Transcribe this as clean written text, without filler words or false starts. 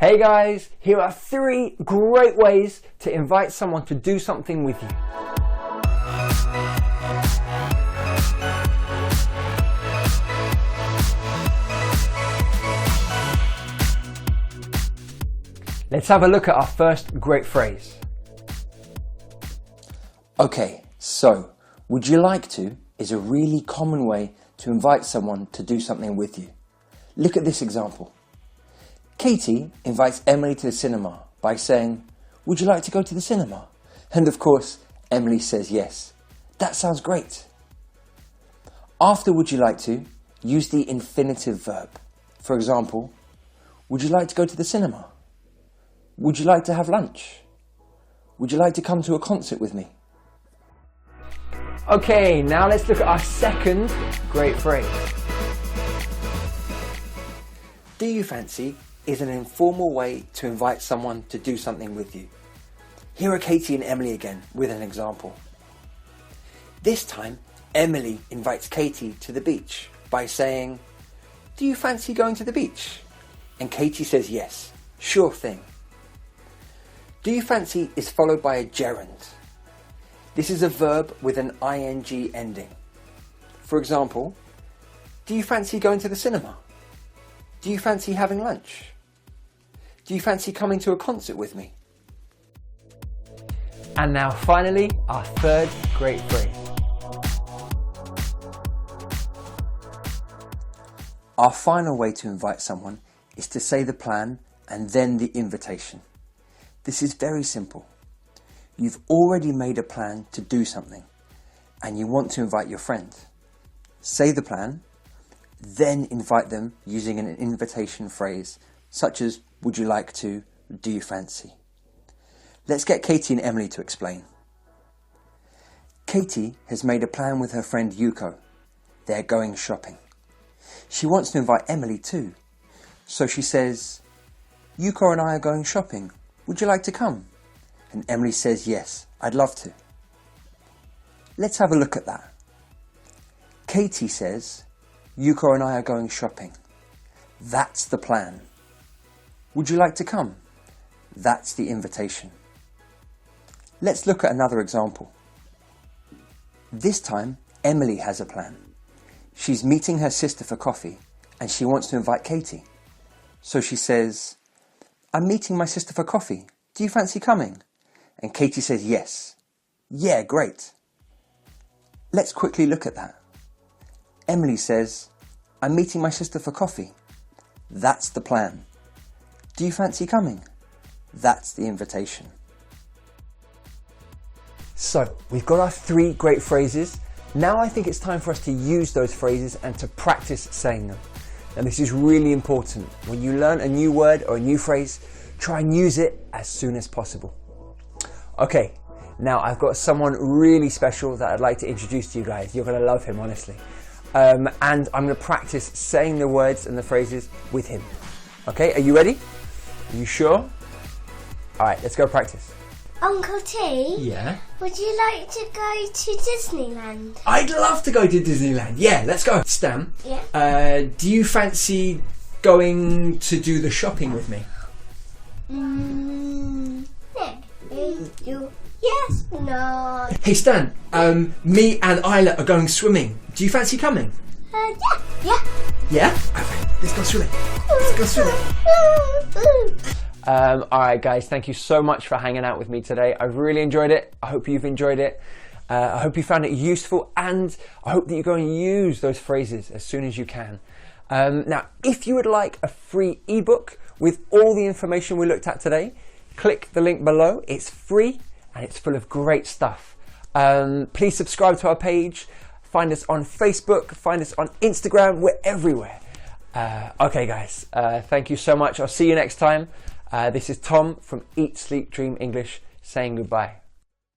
Hey guys, here are 3 great ways to invite someone to do something with you. Let's have a look at our first great phrase. Okay, so would you like to is a really common way to invite someone to do something with you. Look at this example. Katie invites Emily to the cinema by saying, "Would you like to go to the cinema?" And of course, Emily says yes. That sounds great. After would you like to, use the infinitive verb. For example, would you like to go to the cinema? Would you like to have lunch? Would you like to come to a concert with me? Okay, now let's look at our second great phrase. Do you fancy is an informal way to invite someone to do something with you. Here are Katie and Emily again with an example. This time, Emily invites Katie to the beach by saying, "Do you fancy going to the beach?" And Katie says yes, sure thing. Do you fancy is followed by a gerund. This is a verb with an ing ending. For example, do you fancy going to the cinema? Do you fancy having lunch? Do you fancy coming to a concert with me? And now finally, our third great phrase. Our final way to invite someone is to say the plan and then the invitation. This is very simple. You've already made a plan to do something and you want to invite your friend. Say the plan, then invite them using an invitation phrase such as, "Would you like to? Do you fancy?" Let's get Katie and Emily to explain. Katie has made a plan with her friend Yuko. They're going shopping. She wants to invite Emily too. So she says, "Yuko and I are going shopping. Would you like to come?" And Emily says, "Yes, I'd love to." Let's have a look at that. Katie says, "Yuko and I are going shopping." That's the plan. Would you like to come? That's the invitation. Let's look at another example. This time, Emily has a plan. She's meeting her sister for coffee and she wants to invite Katie. So she says, "I'm meeting my sister for coffee. Do you fancy coming?" And Katie says yes. Yeah, great. Let's quickly look at that. Emily says, "I'm meeting my sister for coffee." That's the plan. Do you fancy coming? That's the invitation. So, we've got our 3 great phrases. Now I think it's time for us to use those phrases and to practice saying them. And this is really important. When you learn a new word or a new phrase, try and use it as soon as possible. Okay, now I've got someone really special that I'd like to introduce to you guys. You're going to love him, honestly. And I'm going to practice saying the words and the phrases with him. Okay, are you ready? Are you sure? Alright, let's go practice. Uncle T? Yeah? Would you like to go to Disneyland? I'd love to go to Disneyland. Yeah, let's go. Stan, Yeah. do you fancy going to do the shopping with me? No. Yes, no. Hey Stan, me and Isla are going swimming. Do you fancy coming? Yeah. Yeah? Okay, let's go swimming. Let's go swimming. Alright guys, thank you so much for hanging out with me today. I've really enjoyed it. I hope you've enjoyed it. I hope you found it useful, and I hope that you're going to use those phrases as soon as you can. Now, if you would like a free ebook with all the information we looked at today, click the link below. It's free and it's full of great stuff. Please subscribe to our page. Find us on Facebook, find us on Instagram. We're everywhere. Okay guys, thank you so much. I'll see you next time. This is Tom from Eat, Sleep, Dream English saying goodbye.